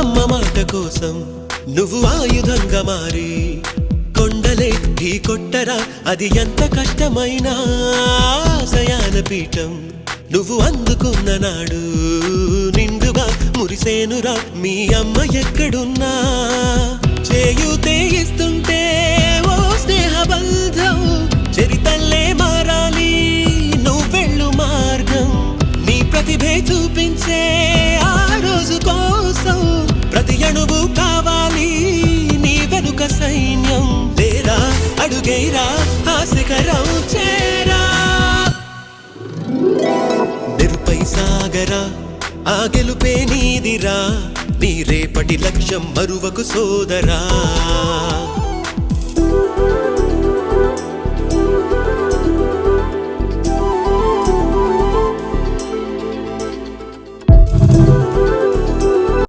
అమ్మ మాట కోసం నువ్వు ఆయుధంగా మారి కొండలే ఢీ కొట్టరా, అది ఎంత కష్టమైనా ఆశయాల పీఠం నువ్వు అందుకున్న నాడు నిండుగా మురిసేనురా మీ అమ్మ ఎక్కడున్నా. చేయూతే ఇస్తుంటే ఓ స్నేహ బంధం చరితల్లే మారాలి నువ్వెళ్ళు మార్గం. నీ ప్రతిభే చూపించే ఆ రోజు కోసం ప్రతి అణువు కావాలి నీ వెనుక సైన్యం. లేరా అడుగేరా ఆ శిఖరం చేరా, నిరుపై సాగరా ఆ గెలుపే నీదిరా, నీ రేపటి లక్ష్యం మరువకు సోదరా.